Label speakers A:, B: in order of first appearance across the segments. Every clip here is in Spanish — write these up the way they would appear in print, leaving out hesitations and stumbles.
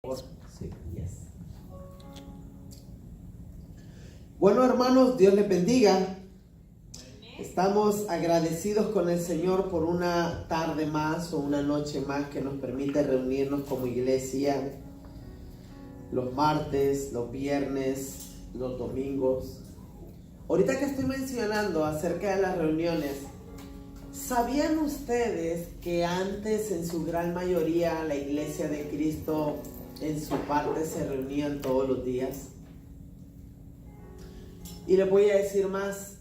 A: Sí, yes. Bueno, hermanos, Dios les bendiga. Estamos agradecidos con el Señor por una tarde más o una noche más que nos permite reunirnos como iglesia los martes, los viernes, los domingos. Ahorita que estoy mencionando acerca de las reuniones, ¿sabían ustedes que antes en su gran mayoría la iglesia de Cristo en su parte se reunían todos los días? Y les voy a decir más.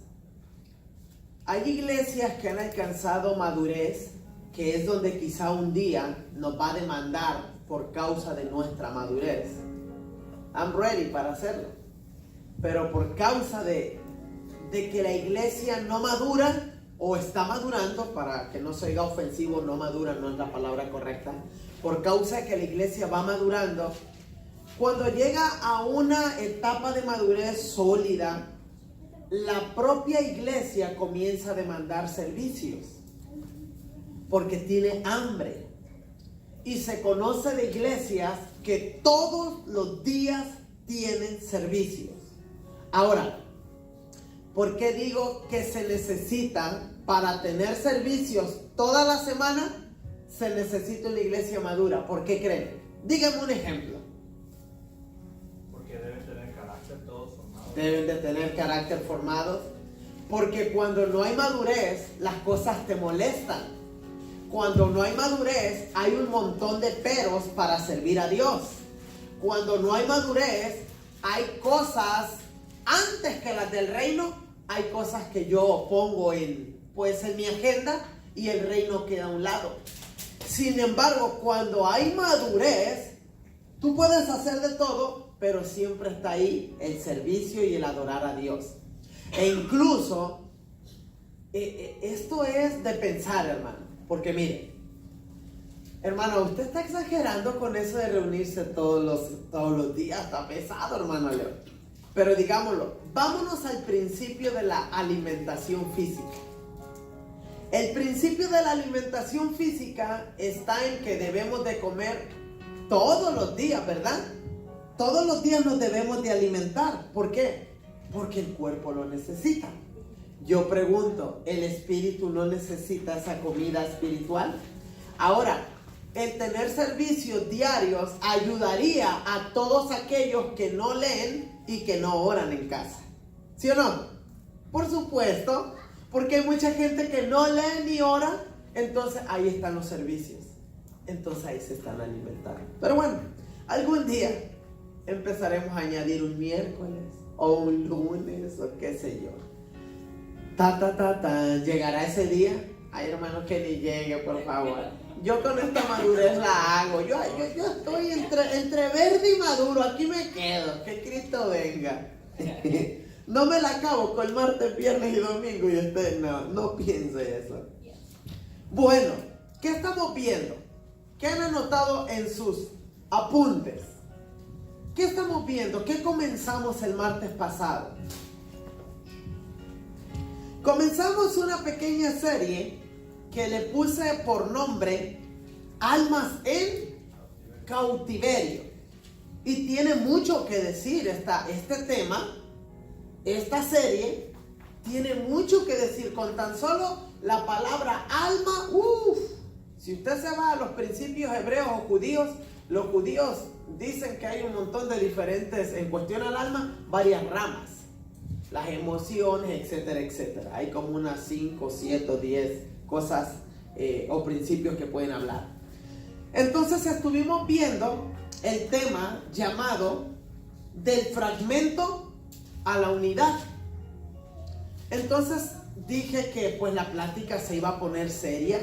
A: Hay iglesias que han alcanzado madurez, que es donde quizá un día nos va a demandar por causa de nuestra madurez. I'm ready para hacerlo. Pero por causa de que la iglesia no madura o está madurando, para que no se oiga ofensivo, no madura no es la palabra correcta, por causa de que la iglesia va madurando, cuando llega a una etapa de madurez sólida, la propia iglesia comienza a demandar servicios porque tiene hambre. Y se conoce de iglesias que todos los días tienen servicios. Ahora, ¿por qué digo que se necesita para tener servicios toda la semana? Se necesita una iglesia madura. ¿Por qué creen? Díganme un ejemplo.
B: Porque deben tener carácter todos formados.
A: Deben de tener carácter formado. Porque cuando no hay madurez, las cosas te molestan. Cuando no hay madurez, hay un montón de peros para servir a Dios. Cuando no hay madurez, hay cosas antes que las del reino. Hay cosas que yo pongo en mi agenda y el reino queda a un lado. Sin embargo, cuando hay madurez, tú puedes hacer de todo, pero siempre está ahí el servicio y el adorar a Dios. E incluso, esto es de pensar, hermano. Porque mire, hermano, usted está exagerando con eso de reunirse todos los días. Está pesado, hermano Leo. Pero digámoslo, vámonos al principio de la alimentación física. El principio de la alimentación física está en que debemos de comer todos los días, ¿verdad? Todos los días nos debemos de alimentar. ¿Por qué? Porque el cuerpo lo necesita. Yo pregunto, ¿el espíritu no necesita esa comida espiritual? Ahora, el tener servicios diarios ayudaría a todos aquellos que no leen y que no oran en casa. ¿Sí o no? Por supuesto, porque hay mucha gente que no lee ni ora, entonces ahí están los servicios. Entonces ahí se están alimentando. Pero bueno, algún día empezaremos a añadir un miércoles o un lunes o qué sé yo. Llegará ese día. Ay, hermano, que ni llegue, por favor. Yo con esta madurez la hago. Yo estoy entre verde y maduro. Aquí me quedo. Que Cristo venga. No me la acabo con martes, viernes y domingo. Y usted no piense eso. Bueno, ¿qué estamos viendo? ¿Qué han anotado en sus apuntes? ¿Qué estamos viendo? ¿Qué comenzamos el martes pasado? Comenzamos una pequeña serie que le puse por nombre Almas en Cautiverio. Y tiene mucho que decir este tema, esta serie, tiene mucho que decir. Con tan solo la palabra alma, si usted se va a los principios hebreos o judíos, los judíos dicen que hay un montón de diferentes, en cuestión al alma, varias ramas. Las emociones, etcétera, etcétera. Hay como unas 5, 7 o 10 cosas o principios que pueden hablar. Entonces estuvimos viendo el tema llamado del fragmento a la unidad. Entonces dije que pues la plática se iba a poner seria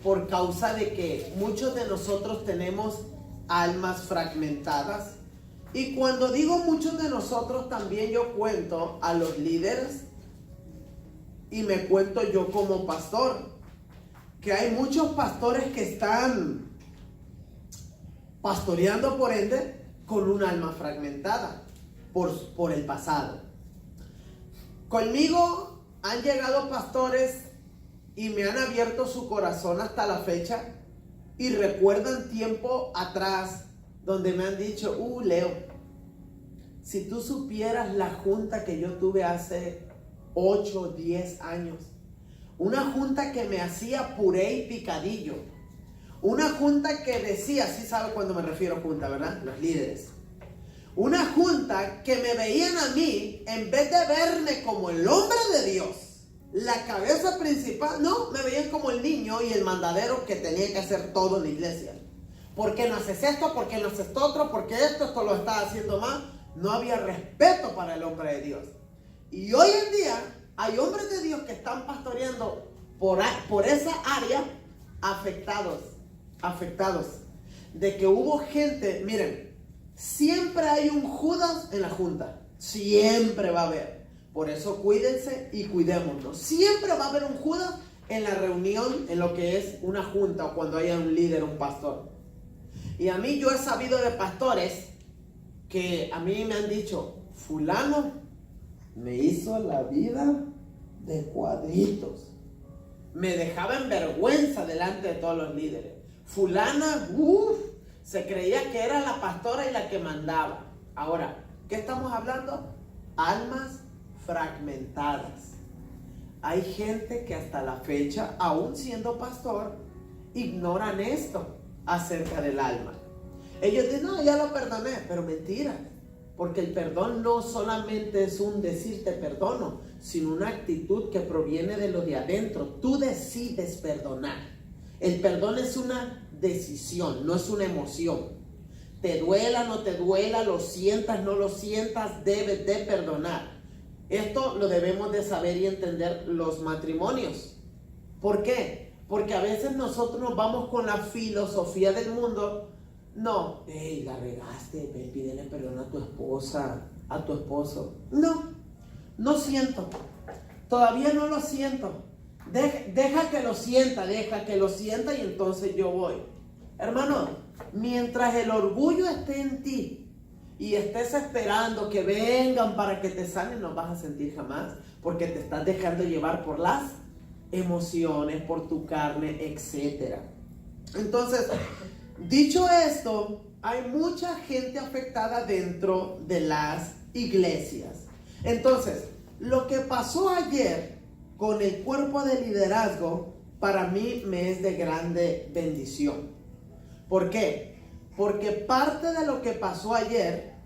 A: por causa de que muchos de nosotros tenemos almas fragmentadas. Y cuando digo muchos de nosotros, también yo cuento a los líderes y me cuento yo como pastor, que hay muchos pastores que están pastoreando, por ende, con un alma fragmentada por el pasado. Conmigo han llegado pastores y me han abierto su corazón hasta la fecha y recuerdan tiempo atrás donde me han dicho, Leo, si tú supieras la junta que yo tuve hace 8 o 10 años, una junta que me hacía puré y picadillo, una junta que decía, sí sabe cuando me refiero a junta, ¿verdad? Los líderes. Una junta que me veían a mí, en vez de verme como el hombre de Dios, la cabeza principal, no, me veían como el niño y el mandadero que tenía que hacer todo en la iglesia. ¿Por qué no haces esto? ¿Por qué no haces otro? ¿Por qué esto lo estás haciendo mal? No había respeto para el hombre de Dios. Y hoy en día hay hombres de Dios que están pastoreando por esa área afectados. De que hubo gente, miren, siempre hay un Judas en la junta. Siempre va a haber. Por eso cuídense y cuidémonos. Siempre va a haber un Judas en la reunión, en lo que es una junta o cuando haya un líder, un pastor. Y a mí yo he sabido de pastores que a mí me han dicho, fulano me hizo la vida de cuadritos. Me dejaba en vergüenza delante de todos los líderes. Fulana, se creía que era la pastora y la que mandaba. Ahora, ¿qué estamos hablando? Almas fragmentadas. Hay gente que hasta la fecha, aún siendo pastor, ignoran esto acerca del alma. Ellos dicen, no, ya lo perdoné, pero mentira. Porque el perdón no solamente es un decir te perdono, sino una actitud que proviene de lo de adentro. Tú decides perdonar. El perdón es una decisión, no es una emoción. Te duela, no te duela, lo sientas, no lo sientas, debes de perdonar. Esto lo debemos de saber y entender los matrimonios. ¿Por qué? Porque a veces nosotros nos vamos con la filosofía del mundo. No, hey, la regaste, ve, pídele perdón a tu esposa, a tu esposo. No siento. Todavía no lo siento. Deja que lo sienta y entonces yo voy. Hermano, mientras el orgullo esté en ti y estés esperando que vengan para que te sanen, no vas a sentir jamás, porque te estás dejando llevar por las emociones, por tu carne, etc. Entonces, dicho esto, hay mucha gente afectada dentro de las iglesias. Entonces, lo que pasó ayer con el cuerpo de liderazgo, para mí me es de grande bendición. ¿Por qué? Porque parte de lo que pasó ayer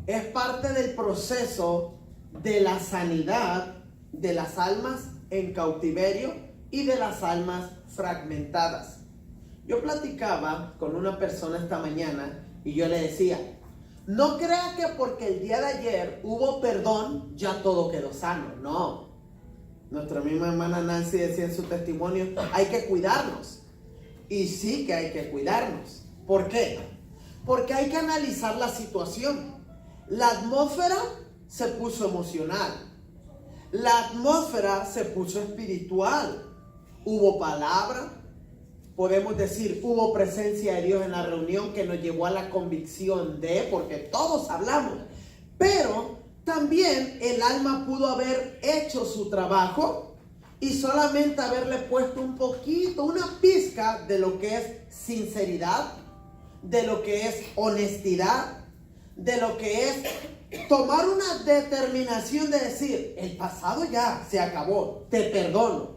A: es parte del proceso de la sanidad de las almas en cautiverio y de las almas fragmentadas. Yo platicaba con una persona esta mañana y yo le decía, no crea que porque el día de ayer hubo perdón, ya todo quedó sano. No. Nuestra misma hermana Nancy decía en su testimonio, hay que cuidarnos. Y sí que hay que cuidarnos. ¿Por qué? Porque hay que analizar la situación. La atmósfera se puso emocional. La atmósfera se puso espiritual. Hubo palabra. Podemos decir, hubo presencia de Dios en la reunión que nos llevó a la convicción de, porque todos hablamos. Pero también el alma pudo haber hecho su trabajo y solamente haberle puesto un poquito, una pizca de lo que es sinceridad, de lo que es honestidad, de lo que es tomar una determinación de decir, el pasado ya se acabó, te perdono.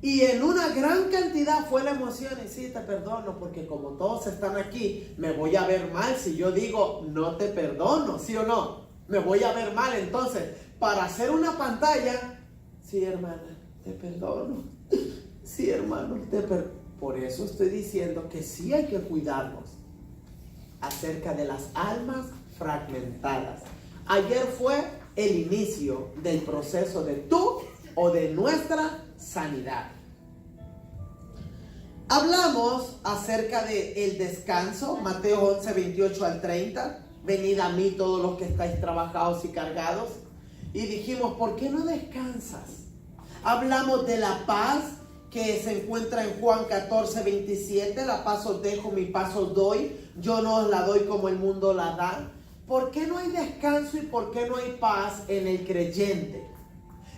A: Y en una gran cantidad fue la emoción y sí, te perdono, porque como todos están aquí, me voy a ver mal si yo digo, no te perdono, ¿sí o no? Me voy a ver mal. Entonces, para hacer una pantalla, sí, hermana, te perdono. Sí, hermano, te perdono. Por eso estoy diciendo que sí hay que cuidarnos acerca de las almas fragmentadas. Ayer fue el inicio del proceso de tu o de nuestra sanidad. Hablamos acerca del descanso, Mateo 11, 28 al 30. Venid a mí todos los que estáis trabajados y cargados. Y dijimos, ¿por qué no descansas? Hablamos de la paz que se encuentra en Juan 14, 27. La paz os dejo, mi paz os doy. Yo no os la doy como el mundo la da. ¿Por qué no hay descanso y por qué no hay paz en el creyente?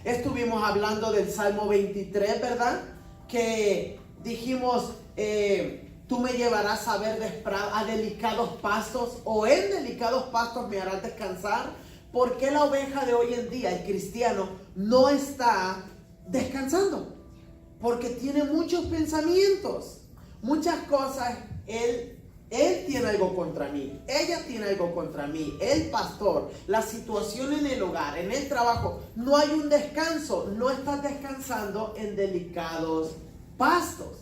A: Estuvimos hablando del Salmo 23, ¿verdad? Que dijimos, Tú me llevarás a ver a delicados pastos, o en delicados pastos me harás descansar. ¿Por qué la oveja de hoy en día, el cristiano, no está descansando? Porque tiene muchos pensamientos, muchas cosas. Él tiene algo contra mí, ella tiene algo contra mí, el pastor, la situación en el hogar, en el trabajo. No hay un descanso, no estás descansando en delicados pastos.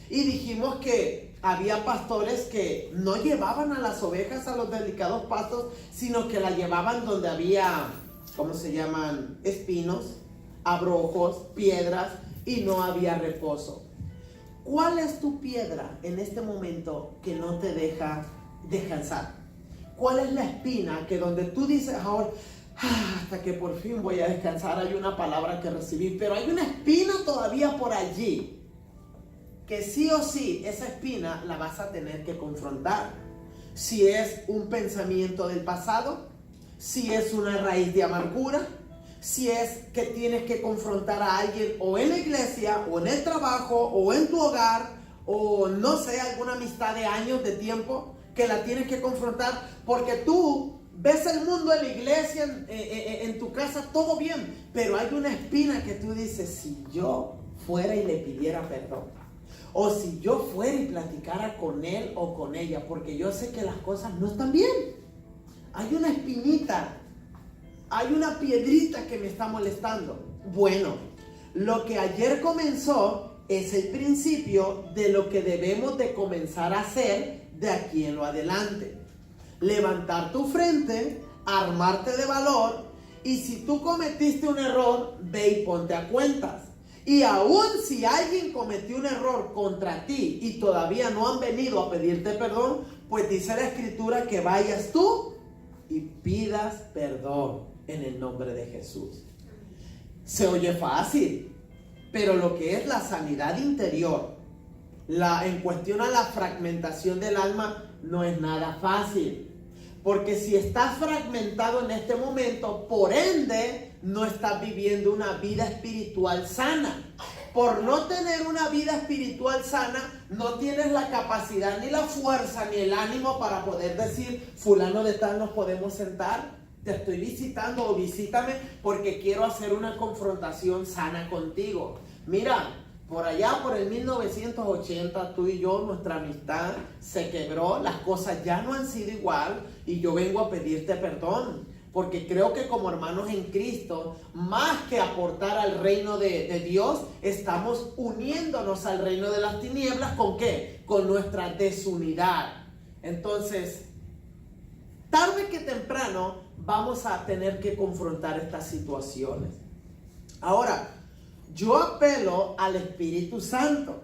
A: Y dijimos que había pastores que no llevaban a las ovejas a los delicados pastos, sino que las llevaban donde había, ¿cómo se llaman? Espinos, abrojos, piedras, y no había reposo. ¿Cuál es tu piedra en este momento que no te deja descansar? ¿Cuál es la espina que donde tú dices ahora, hasta que por fin voy a descansar, hay una palabra que recibí, pero hay una espina todavía por allí, que sí o sí esa espina la vas a tener que confrontar? Si es un pensamiento del pasado, si es una raíz de amargura, si es que tienes que confrontar a alguien o en la iglesia, o en el trabajo, o en tu hogar, o no sé, alguna amistad de años, de tiempo, que la tienes que confrontar, porque tú ves el mundo en la iglesia, en tu casa, todo bien, pero hay una espina que tú dices, si yo fuera y le pidiera perdón, o si yo fuera y platicara con él o con ella, porque yo sé que las cosas no están bien. Hay una espinita, hay una piedrita que me está molestando. Bueno, lo que ayer comenzó es el principio de lo que debemos de comenzar a hacer de aquí en lo adelante. Levantar tu frente, armarte de valor, y si tú cometiste un error, ve y ponte a cuentas. Y aún si alguien cometió un error contra ti y todavía no han venido a pedirte perdón, pues dice la escritura que vayas tú y pidas perdón en el nombre de Jesús. Se oye fácil, pero lo que es la sanidad interior, en cuestión a la fragmentación del alma, no es nada fácil. Porque si estás fragmentado en este momento, por ende, no estás viviendo una vida espiritual sana. Por no tener una vida espiritual sana, no tienes la capacidad, ni la fuerza, ni el ánimo para poder decir, fulano de tal, nos podemos sentar, te estoy visitando o visítame porque quiero hacer una confrontación sana contigo. Mira, por allá, por el 1980, tú y yo, nuestra amistad se quebró, las cosas ya no han sido igual y yo vengo a pedirte perdón. Porque creo que como hermanos en Cristo, más que aportar al reino de Dios, estamos uniéndonos al reino de las tinieblas. ¿Con qué? Con nuestra desunidad. Entonces, tarde que temprano vamos a tener que confrontar estas situaciones. Ahora, yo apelo al Espíritu Santo,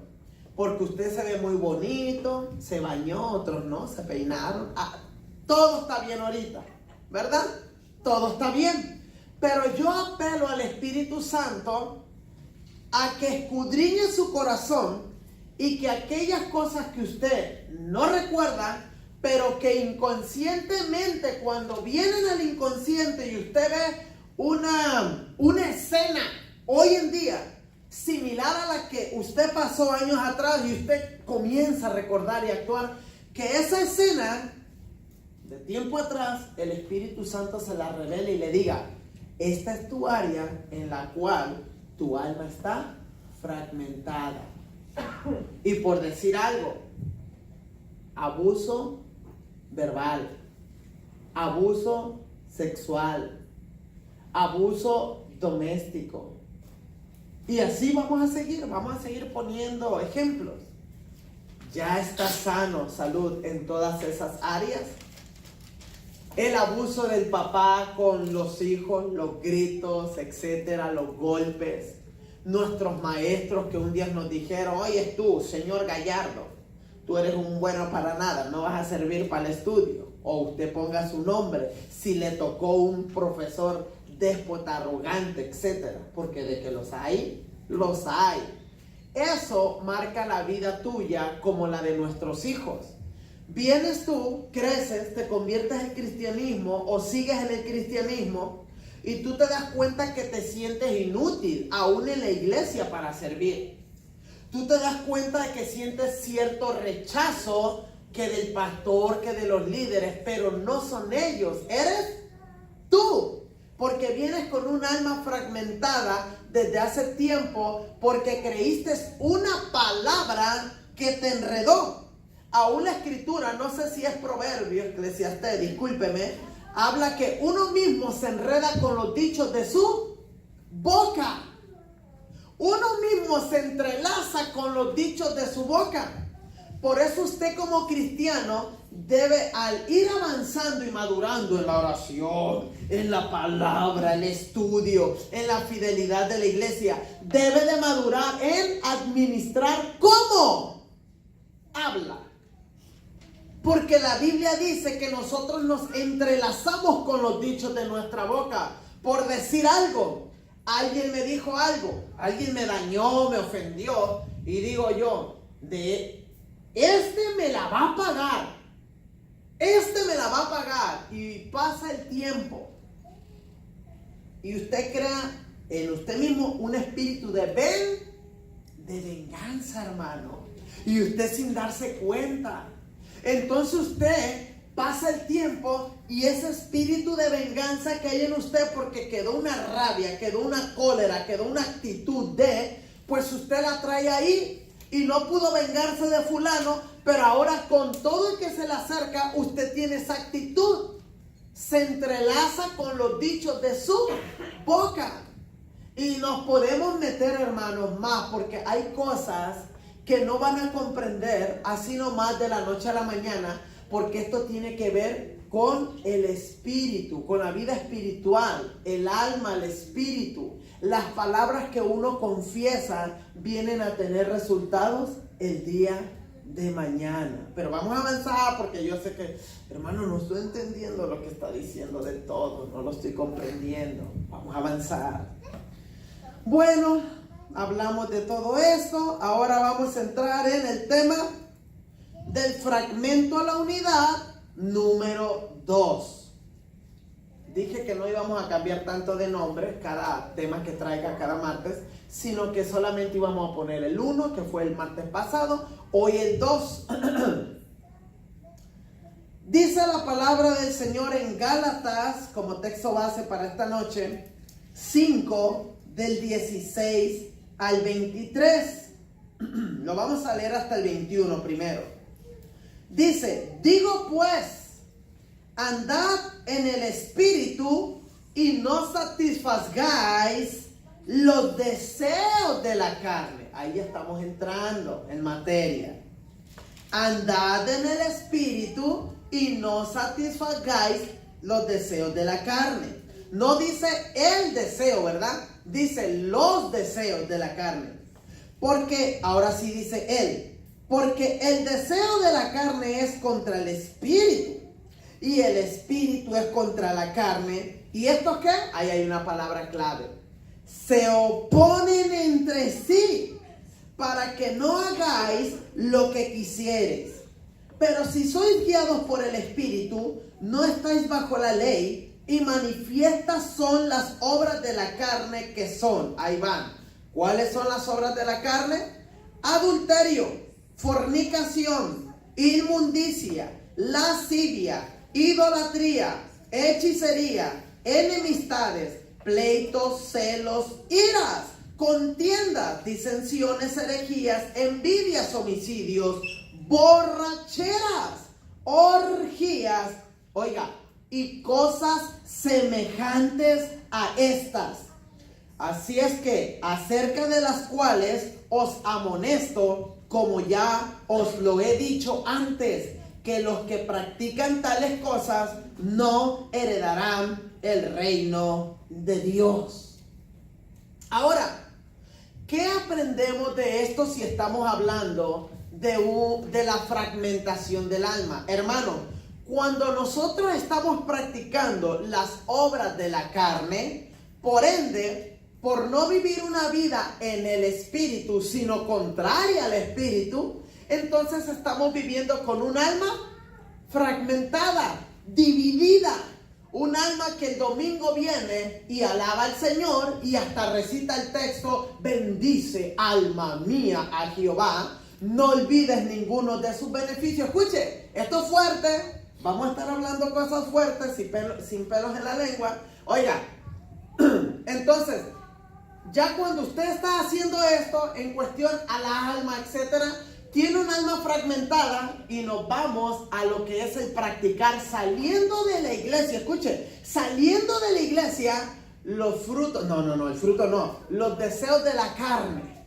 A: porque usted se ve muy bonito, se bañó, otros no, se peinaron. Todo está bien ahorita, ¿verdad? Todo está bien. Pero yo apelo al Espíritu Santo a que escudriñe su corazón y que aquellas cosas que usted no recuerda, pero que inconscientemente, cuando vienen al inconsciente y usted ve una escena hoy en día similar a la que usted pasó años atrás y usted comienza a recordar y actuar, que esa escena de tiempo atrás, el Espíritu Santo se la revele y le diga, esta es tu área en la cual tu alma está fragmentada. Y por decir algo, abuso verbal, abuso sexual, abuso doméstico. Y así vamos a seguir poniendo ejemplos. Ya está sano, salud en todas esas áreas. El abuso del papá con los hijos, los gritos, etcétera, los golpes. Nuestros maestros que un día nos dijeron, oye tú, señor Gallardo, tú eres un bueno para nada, no vas a servir para el estudio. O usted ponga su nombre, si le tocó un profesor déspota, arrogante, etcétera. Porque de que los hay, los hay. Eso marca la vida tuya como la de nuestros hijos. Vienes tú, creces, te conviertes en cristianismo o sigues en el cristianismo y tú te das cuenta que te sientes inútil, aún en la iglesia, para servir. tú te das cuenta de que sientes cierto rechazo que del pastor, que de los líderes, pero no son ellos, eres tú, porque vienes con un alma fragmentada desde hace tiempo, porque creíste una palabra que te enredó. Aún la escritura, no sé si es Proverbios, Eclesiastés, discúlpeme, habla que uno mismo se enreda con los dichos de su boca. Uno mismo se entrelaza con los dichos de su boca. Por eso usted como cristiano debe, al ir avanzando y madurando en la oración, en la palabra, el estudio, en la fidelidad de la iglesia, debe de madurar en administrar cómo habla. Porque la Biblia dice que nosotros nos entrelazamos con los dichos de nuestra boca. Por decir algo, alguien me dijo algo, alguien me dañó, me ofendió, y digo yo, este me la va a pagar. Este me la va a pagar. Y pasa el tiempo. Y usted crea en usted mismo un espíritu de venganza, hermano. Y usted sin darse cuenta. Entonces usted pasa el tiempo y ese espíritu de venganza que hay en usted, porque quedó una rabia, quedó una cólera, quedó una actitud pues usted la trae ahí. Y no pudo vengarse de fulano, pero ahora con todo el que se le acerca, usted tiene esa actitud. Se entrelaza con los dichos de su boca. Y nos podemos meter, hermanos, más, porque hay cosas que no van a comprender así nomás de la noche a la mañana, porque esto tiene que ver con el espíritu, con la vida espiritual, el alma, el espíritu. Las palabras que uno confiesa vienen a tener resultados el día de mañana. Pero vamos a avanzar, porque yo sé que, hermano, no estoy entendiendo lo que está diciendo del todo, no lo estoy comprendiendo. Vamos a avanzar. Bueno, hablamos de todo esto. Ahora vamos a entrar en el tema del fragmento a la unidad número 2. Dije que no íbamos a cambiar tanto de nombre cada tema que traiga cada martes, sino que solamente íbamos a poner el 1, que fue el martes pasado, hoy el 2. Dice la palabra del Señor en Gálatas, como texto base para esta noche, 5, del 16 al 23. Lo vamos a leer hasta el 21 primero. Dice, digo pues, andad en el espíritu y no satisfagáis los deseos de la carne. Ahí estamos entrando en materia. Andad en el espíritu y no satisfagáis los deseos de la carne. No dice el deseo, ¿verdad? Dice los deseos de la carne. Porque, ahora sí dice él, porque el deseo de la carne es contra el espíritu. Y el espíritu es contra la carne. ¿Y esto qué? Ahí hay una palabra clave. Se oponen entre sí para que no hagáis lo que quisiereis. Pero si sois guiados por el espíritu, no estáis bajo la ley, y manifiestas son las obras de la carne, que son, ahí van. ¿Cuáles son las obras de la carne? Adulterio, fornicación, inmundicia, lascivia, idolatría, hechicería, enemistades, pleitos, celos, iras, contiendas, disensiones, herejías, envidias, homicidios, borracheras, orgías, oiga, y cosas semejantes a estas. Así es que, acerca de las cuales os amonesto, como ya os lo he dicho antes, que los que practican tales cosas no heredarán el reino de Dios. Ahora, ¿qué aprendemos de esto si estamos hablando de la fragmentación del alma? Hermano, cuando nosotros estamos practicando las obras de la carne, por ende, por no vivir una vida en el espíritu, sino contraria al espíritu, entonces estamos viviendo con un alma fragmentada, dividida, un alma que el domingo viene y alaba al Señor y hasta recita el texto, bendice alma mía a Jehová, no olvides ninguno de sus beneficios. Escuche, esto es fuerte, vamos a estar hablando cosas fuertes sin pelos en la lengua. Oiga, entonces, ya cuando usted está haciendo esto en cuestión a la alma, etcétera, tiene un alma fragmentada y nos vamos a lo que es el practicar saliendo de la iglesia. Escuche, saliendo de la iglesia, los frutos, los deseos de la carne.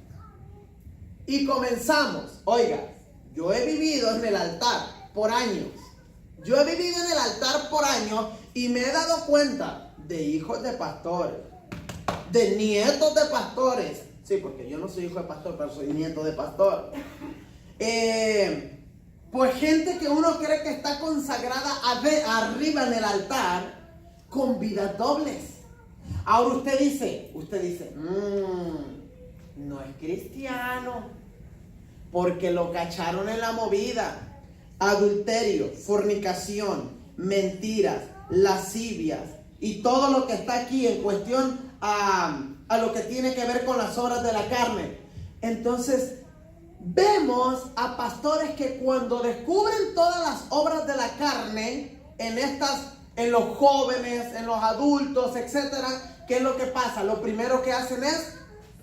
A: Y comenzamos. Oiga, yo he vivido en el altar por años. Y me he dado cuenta de hijos de pastores, de nietos de pastores. Sí, porque yo no soy hijo de pastor, pero soy nieto de pastor. Pues gente que uno cree que está consagrada arriba en el altar con vidas dobles. Ahora usted dice, no es cristiano porque lo cacharon en la movida. Adulterio, fornicación, mentiras, lascivias y todo lo que está aquí en cuestión a lo que tiene que ver con las obras de la carne. Entonces vemos a pastores que cuando descubren todas las obras de la carne en los jóvenes, en los adultos, etcétera, ¿qué es lo que pasa? Lo primero que hacen es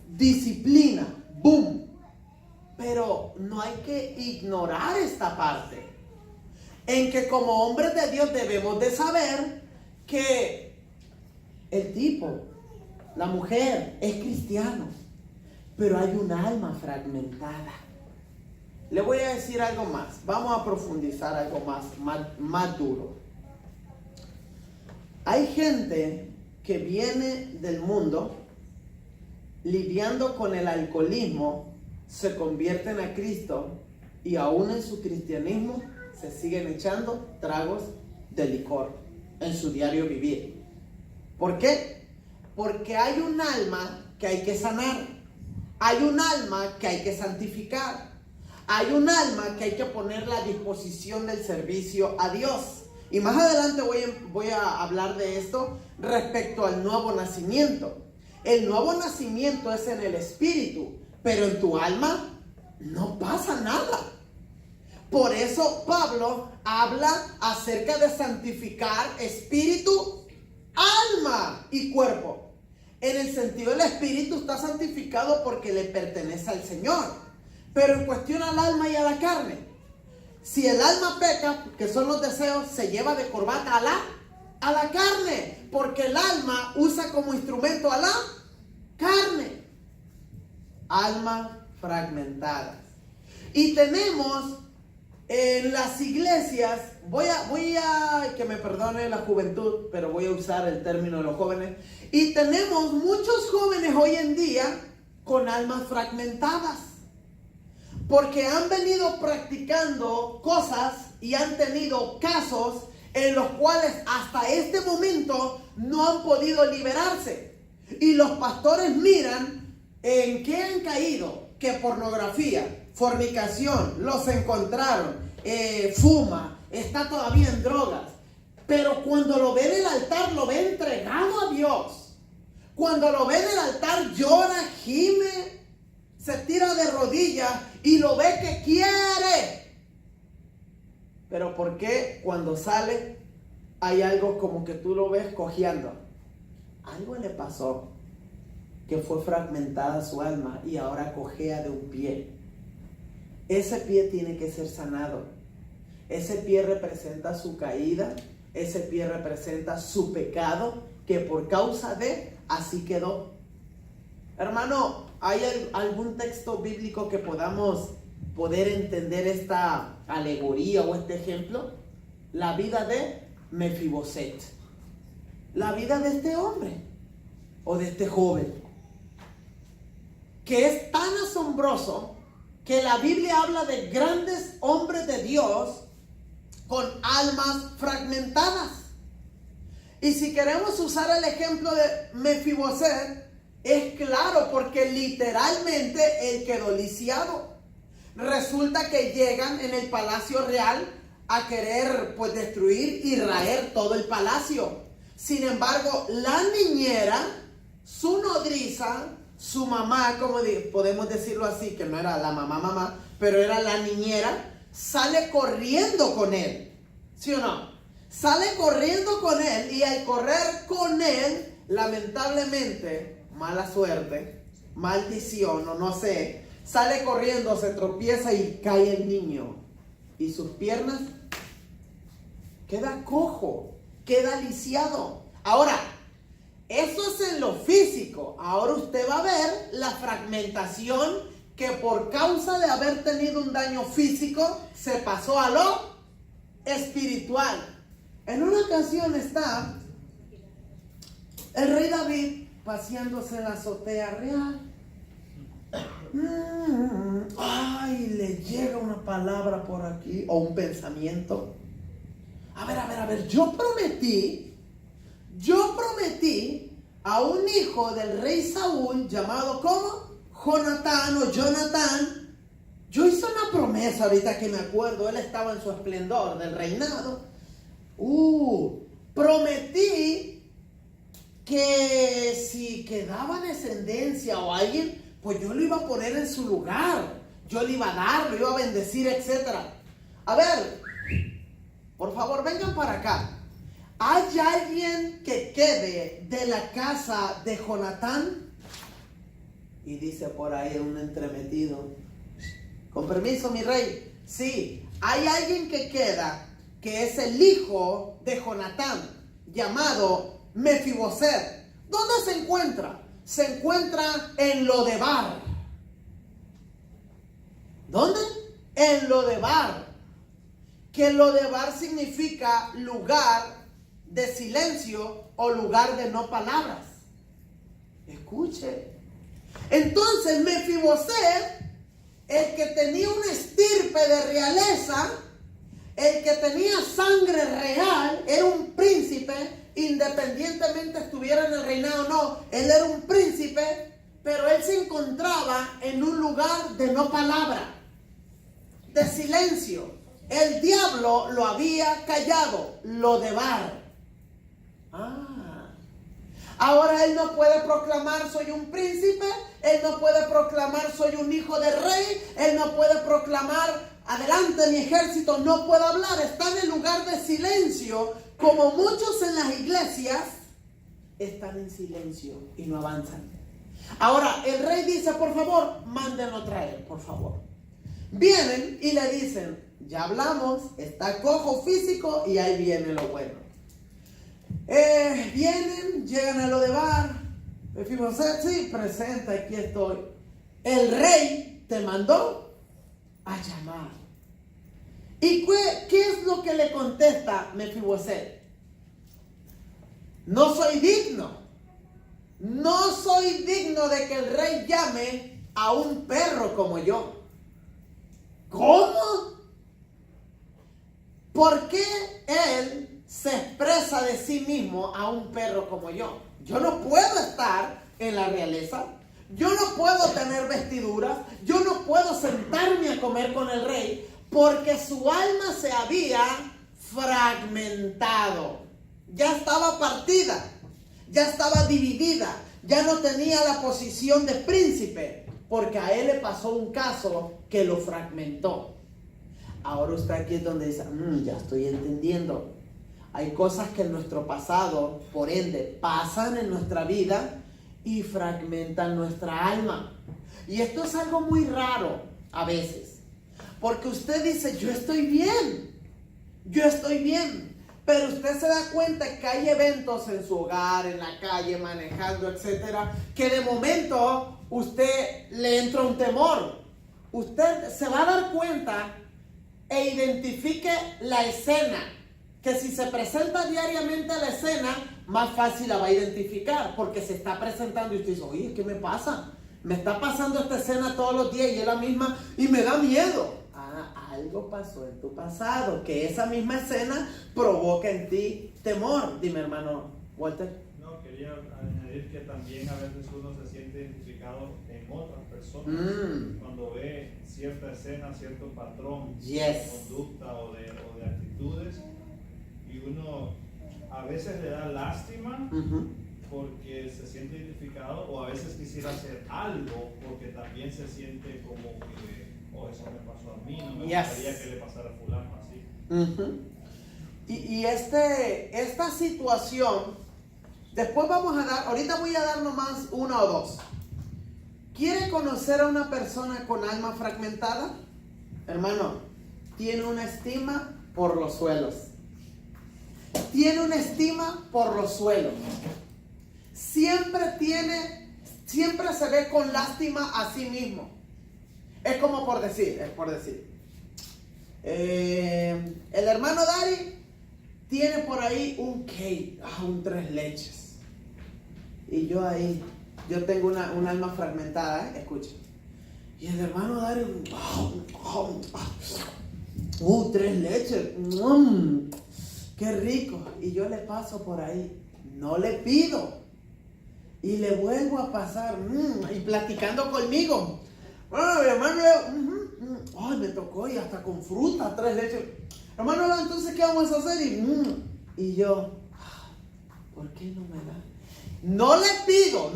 A: disciplina, boom. Pero no hay que ignorar esta parte, en que como hombres de Dios debemos de saber que el tipo, la mujer, es cristiano, pero hay un alma fragmentada. Le voy a decir algo más, vamos a profundizar algo más duro. Hay gente que viene del mundo lidiando con el alcoholismo, se convierten a Cristo y aún en su cristianismo se siguen echando tragos de licor en su diario vivir. ¿Por qué? Porque hay un alma que hay que sanar, hay un alma que hay que santificar, hay un alma que hay que ponerla a disposición del servicio a Dios. Y más adelante voy a hablar de esto respecto al nuevo nacimiento. El nuevo nacimiento es en el espíritu, pero en tu alma no pasa nada. Por eso Pablo habla acerca de santificar espíritu, alma y cuerpo. En el sentido del espíritu está santificado porque le pertenece al Señor. Pero en cuestión al alma y a la carne, si el alma peca, que son los deseos, se lleva de corbata a la carne, porque el alma usa como instrumento a la carne. Alma fragmentadas. Y tenemos en las iglesias, voy a que me perdone la juventud, pero voy a usar el término de los jóvenes. Y tenemos muchos jóvenes hoy en día con almas fragmentadas, porque han venido practicando cosas y han tenido casos en los cuales hasta este momento no han podido liberarse. Y los pastores miran en qué han caído, que pornografía, fornicación, los encontraron, fuma, está todavía en drogas. Pero cuando lo ve en el altar, lo ve entregado a Dios. Cuando lo ve en el altar, llora, gime, se tira de rodillas y lo ve que quiere. Pero ¿por qué cuando sale hay algo como que tú lo ves cojeando? Algo le pasó, que fue fragmentada su alma y ahora cojea de un pie. Ese pie tiene que ser sanado. Ese pie representa su caída. Ese pie representa su pecado, que por causa de así quedó. Hermano, ¿hay algún texto bíblico que podamos poder entender esta alegoría o este ejemplo? La vida de Mefiboset. La vida de este hombre o de este joven, que es tan asombroso que la Biblia habla de grandes hombres de Dios con almas fragmentadas. Y si queremos usar el ejemplo de Mefiboset, es claro, porque literalmente él quedó lisiado. Resulta que llegan en el palacio real a querer pues destruir y raer todo el palacio. Sin embargo, la niñera, su nodriza, su mamá, como podemos decirlo así, que no era la mamá, pero era la niñera, sale corriendo con él. ¿Sí o no? Sale corriendo con él, y al correr con él, lamentablemente, mala suerte, maldición o no sé, sale corriendo, se tropieza y cae el niño. Y sus piernas queda cojo, queda lisiado. Ahora, eso es en lo físico. Ahora usted va a ver la fragmentación que por causa de haber tenido un daño físico se pasó a lo espiritual. En una ocasión está el rey David paseándose en la azotea real. Ay, le llega una palabra por aquí o un pensamiento. A ver, yo prometí a un hijo del rey Saúl llamado ¿cómo? Jonatán o Jonatán. Yo hice una promesa ahorita que me acuerdo, él estaba en su esplendor del reinado. Prometí que si quedaba descendencia o alguien, pues yo lo iba a poner en su lugar. Yo le iba a dar, lo iba a bendecir, etc. A ver, por favor, vengan para acá. ¿Hay alguien que quede de la casa de Jonatán? Y dice por ahí un entremetido: con permiso, mi rey. Sí, hay alguien que queda, que es el hijo de Jonatán, llamado Mefiboset. ¿Dónde se encuentra? Se encuentra en Lodebar. ¿Dónde? En Lodebar. Que Lodebar significa lugar de silencio o lugar de no palabras. Escuche. Entonces Mefiboset, el que tenía una estirpe de realeza, el que tenía sangre real, era un príncipe, independientemente estuviera en el reinado o no. Él era un príncipe, pero él se encontraba en un lugar de no palabra, de silencio. El diablo lo había callado, Lodebar. Ahora él no puede proclamar soy un príncipe, él no puede proclamar soy un hijo de rey, él no puede proclamar adelante mi ejército, no puede hablar, está en el lugar de silencio, como muchos en las iglesias están en silencio y no avanzan. Ahora el rey dice, por favor, mándenlo traer, por favor. Vienen y le dicen, ya hablamos, está cojo físico y ahí viene lo bueno. Vienen, llegan a Lodebar. Mefiboset, sí, presenta, aquí estoy. El rey te mandó a llamar. ¿Y qué es lo que le contesta Mefiboset? No soy digno. No soy digno de que el rey llame a un perro como yo. ¿Cómo? ¿Por qué él se expresa de sí mismo a un perro como yo? Yo no puedo estar en la realeza, yo no puedo tener vestiduras, yo no puedo sentarme a comer con el rey, porque su alma se había fragmentado, ya estaba partida, ya estaba dividida, ya no tenía la posición de príncipe, porque a él le pasó un caso que lo fragmentó. Ahora usted aquí es donde dice, ya estoy entendiendo. Hay cosas que en nuestro pasado, por ende, pasan en nuestra vida y fragmentan nuestra alma. Y esto es algo muy raro a veces. Porque usted dice, yo estoy bien. Pero usted se da cuenta que hay eventos en su hogar, en la calle, manejando, etcétera, que de momento usted le entra un temor. Usted se va a dar cuenta e identifique la escena, que si se presenta diariamente la escena, más fácil la va a identificar, porque se está presentando y usted dice, oye, ¿qué me pasa? Me está pasando esta escena todos los días y es la misma y me da miedo. Algo pasó en tu pasado, que esa misma escena provoca en ti temor. Dime, hermano Walter.
B: No, quería añadir que también a veces uno se siente identificado en otras personas cuando ve cierta escena, cierto patrón de conducta o de actitudes, y uno a a veces le da lástima
A: Ujú.
B: porque se siente identificado, o a veces quisiera hacer algo porque también se siente como que, oh, eso me pasó a mí, no me
A: Yes.
B: gustaría que le pasara a fulano así.
A: Ujú. Y esta situación, después vamos a dar, ahorita voy a dar nomás una o dos. ¿Quiere conocer a una persona con alma fragmentada? Hermano, tiene una estima por los suelos. Tiene una estima por los suelos. Siempre se ve con lástima a sí mismo. Es como por decir, el hermano Dari tiene por ahí un cake, un 3 leches. Y yo ahí, yo tengo un alma fragmentada, escuchen. Y el hermano Dari, 3 leches, qué rico. Y yo le paso por ahí, no le pido. Y le vuelvo a pasar, y platicando conmigo. Mi hermano, me tocó y hasta con fruta, 3 leches. Hermano, entonces, ¿qué vamos a hacer? Y yo, ¿por qué no me da? No le pido.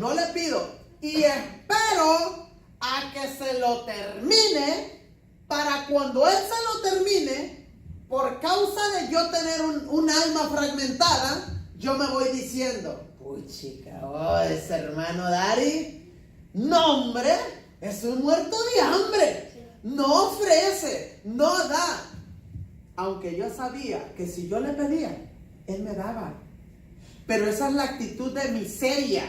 A: Y espero a que se lo termine, para cuando él se lo termine, por causa de yo tener un alma fragmentada, yo me voy diciendo, chica, ese hermano Dari, no hombre, es un muerto de hambre, no ofrece, no da. Aunque yo sabía que si yo le pedía, él me daba. Pero esa es la actitud de miseria,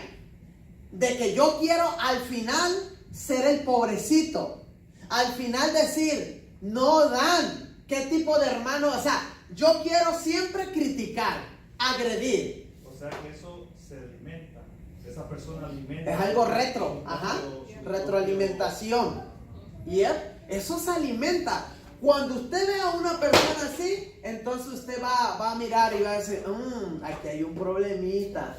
A: de que yo quiero al final ser el pobrecito, al final decir, no dan. ¿Qué tipo de hermano? O sea, yo quiero siempre criticar, agredir.
B: O sea que eso se alimenta, esa persona alimenta.
A: Es algo retro, retroalimentación. Y eso se alimenta. Cuando usted ve a una persona así, entonces usted va a mirar y va a decir, aquí hay un problemita.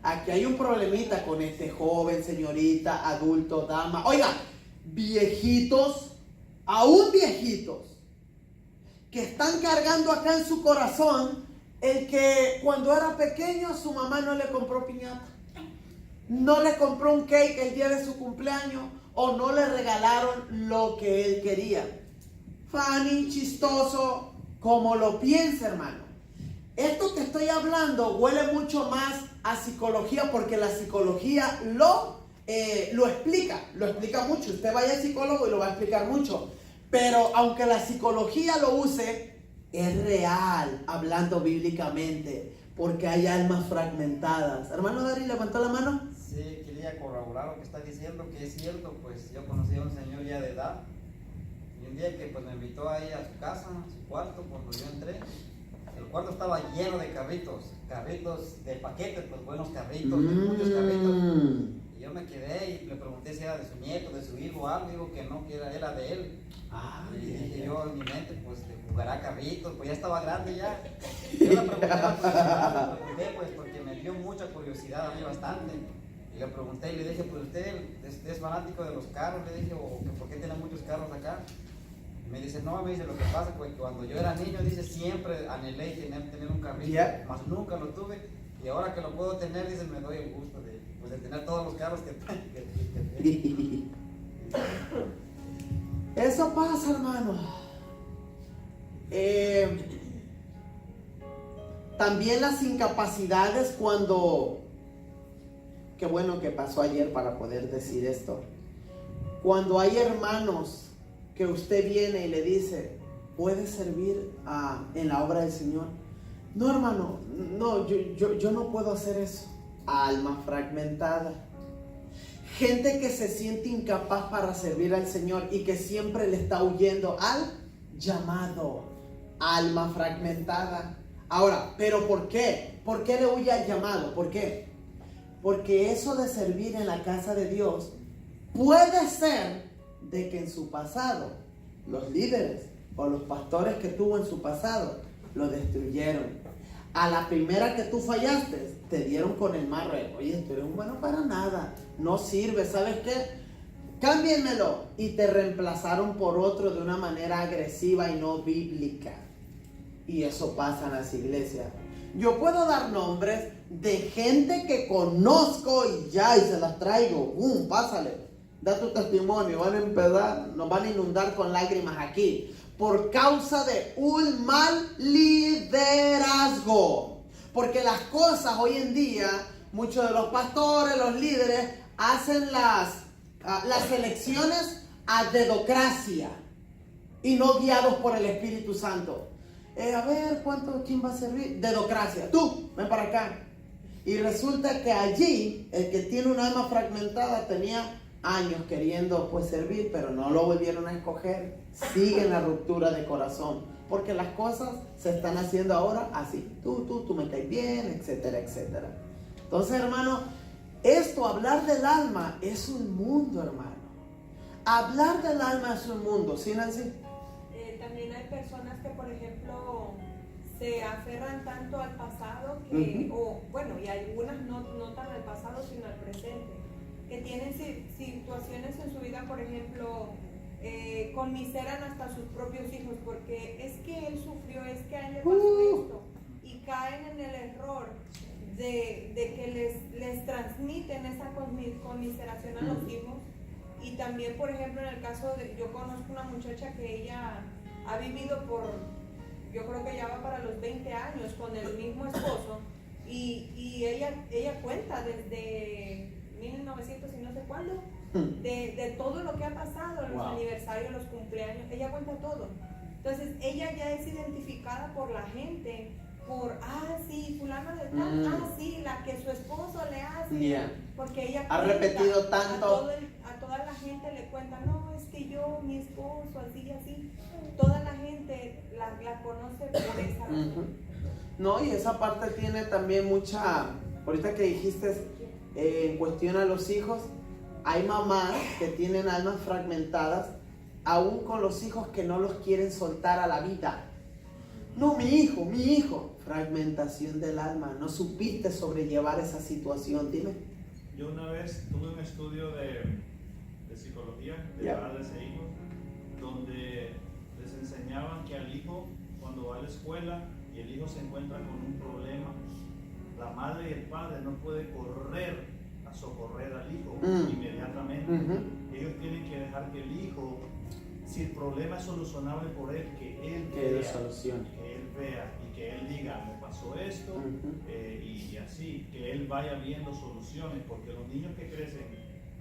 A: Aquí hay un problemita con este joven, señorita, adulto, dama. Oiga, viejitos, aún viejitos, que están cargando acá en su corazón el que cuando era pequeño su mamá no le compró piñata, no le compró un cake el día de su cumpleaños, o no le regalaron lo que él quería. Funny, chistoso, como lo piensa, hermano. Esto que estoy hablando huele mucho más a psicología, porque la psicología lo explica mucho. Usted vaya al psicólogo y lo va a explicar mucho. Pero aunque la psicología lo use, es real, hablando bíblicamente, porque hay almas fragmentadas. Hermano Dari, ¿levantó la mano?
C: Sí, quería corroborar lo que está diciendo, que es cierto. Pues yo conocí a un señor ya de edad, y un día que pues me invitó ahí a su casa, a su cuarto, cuando yo entré, el cuarto estaba lleno de carritos de paquetes, pues buenos carritos, de muchos carritos. Y yo me quedé y le pregunté si era de su nieto, de su hijo, algo, digo que no, que era de él. Y dije yo en mi mente, pues de jugará carritos, pues ya estaba grande ya. Y yo le pregunté, pues porque me dio mucha curiosidad a mí bastante. Y le pregunté y le dije, pues usted es fanático de los carros, le dije, o que por qué tiene muchos carros acá. Y me dice, no, me dice, lo que pasa es que cuando yo era niño, dice, siempre anhelé tener un carrito, mas nunca lo tuve. Y ahora que lo puedo tener, dice, me doy el gusto de tener todos los carros que tengo.
A: Eso pasa, hermano. También las incapacidades cuando... Qué bueno que pasó ayer para poder decir esto. Cuando hay hermanos que usted viene y le dice, ¿puede servir en la obra del Señor? No, hermano, no, yo no puedo hacer eso. Alma fragmentada. Gente que se siente incapaz para servir al Señor y que siempre le está huyendo al llamado. Alma fragmentada. Ahora, ¿pero por qué? ¿Por qué le huye al llamado? ¿Por qué? Porque eso de servir en la casa de Dios puede ser de que en su pasado los líderes o los pastores que tuvo en su pasado lo destruyeron. A la primera que tú fallaste, te dieron con el marro. Oye, tú eres un bueno para nada, no sirve, ¿sabes qué? Cámbienmelo. Y te reemplazaron por otro de una manera agresiva y no bíblica. Y eso pasa en las iglesias. Yo puedo dar nombres de gente que conozco y ya, y se las traigo. Pásale. Da tu testimonio. Van a empezar, nos van a inundar con lágrimas aquí. Por causa de un mal liderazgo. Porque las cosas hoy en día, muchos de los pastores, los líderes, hacen las elecciones a dedocracia y no guiados por el Espíritu Santo. A ver, ¿quién va a servir? Dedocracia. Tú, ven para acá. Y resulta que allí, el que tiene un alma fragmentada tenía años queriendo pues servir, pero no lo volvieron a escoger. Sigue en la ruptura de corazón, porque las cosas se están haciendo ahora así. Tú me caes bien, etcétera, etcétera. Entonces, hermano, hablar del alma es un mundo, hermano. Hablar del alma es un mundo, ¿sí, Nancy?
D: También hay personas que, por ejemplo, se aferran tanto al pasado que, y algunas no tan al pasado sino al presente, que tienen situaciones en su vida, por ejemplo, conmiseran hasta sus propios hijos, porque es que él sufrió, es que a él le pasó esto, y caen en el error de que les transmiten esa conmiseración a los hijos. Y también, por ejemplo, en el caso yo conozco una muchacha que ella ha vivido yo creo que ya va para los 20 años con el mismo esposo, y ella cuenta desde 1900 y no sé cuándo, de todo lo que ha pasado, los aniversarios, los cumpleaños, ella cuenta todo. Entonces ella ya es identificada por la gente, sí, fulano de tal, sí, la que su esposo le hace, porque ella
A: ha repetido tanto.
D: A toda la gente le cuenta, no, es que mi esposo, así y así. Toda la gente la conoce por esa razón.
A: No, y esa parte tiene también mucha, ahorita que dijiste en cuestión a los hijos, hay mamás que tienen almas fragmentadas, aún con los hijos que no los quieren soltar a la vida. No, mi hijo, fragmentación del alma, no supiste sobrellevar esa situación, dime.
B: Yo una vez tuve un estudio de psicología de padres e hijos, donde les enseñaban que al hijo, cuando va a la escuela y el hijo se encuentra con un problema, la madre y el padre no pueden correr a socorrer al hijo inmediatamente. Ellos tienen que dejar que el hijo, si el problema es solucionable por él, que él vea y que él diga, me pasó esto, y así, que él vaya viendo soluciones, porque los niños que crecen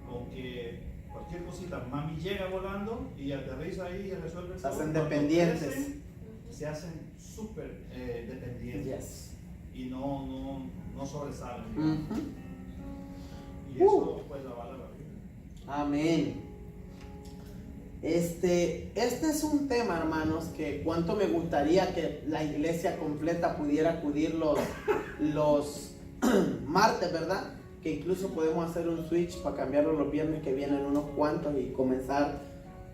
B: con que cualquier cosita, mami llega volando y aterriza ahí y resuelve todo.
A: Se hacen dependientes.
B: Se hacen súper dependientes y no sobresalen. Y eso pues avala la vida.
A: Amén. Este es un tema, hermanos, que cuánto me gustaría que la iglesia completa pudiera acudir los martes, ¿verdad? Que incluso podemos hacer un switch para cambiarlo los viernes, que vienen unos cuantos, y comenzar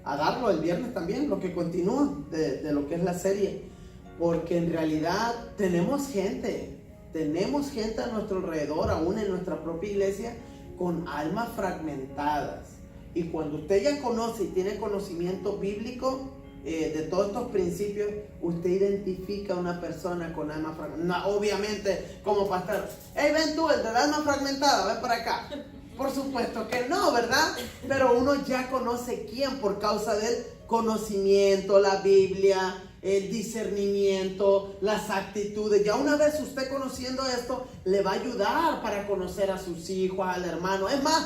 A: a darlo el viernes también, lo que continúa de lo que es la serie. Porque en realidad tenemos gente a nuestro alrededor, aún en nuestra propia iglesia, con almas fragmentadas. Y cuando usted ya conoce y tiene conocimiento bíblico de todos estos principios, usted identifica a una persona con alma fragmentada. No, obviamente, como pastor, hey, ven tú, el del alma fragmentada, ven para acá. Por supuesto que no, ¿verdad? Pero uno ya conoce quién por causa del conocimiento, la Biblia, el discernimiento, las actitudes. Ya una vez usted conociendo esto, le va a ayudar para conocer a sus hijos, al hermano. Es más,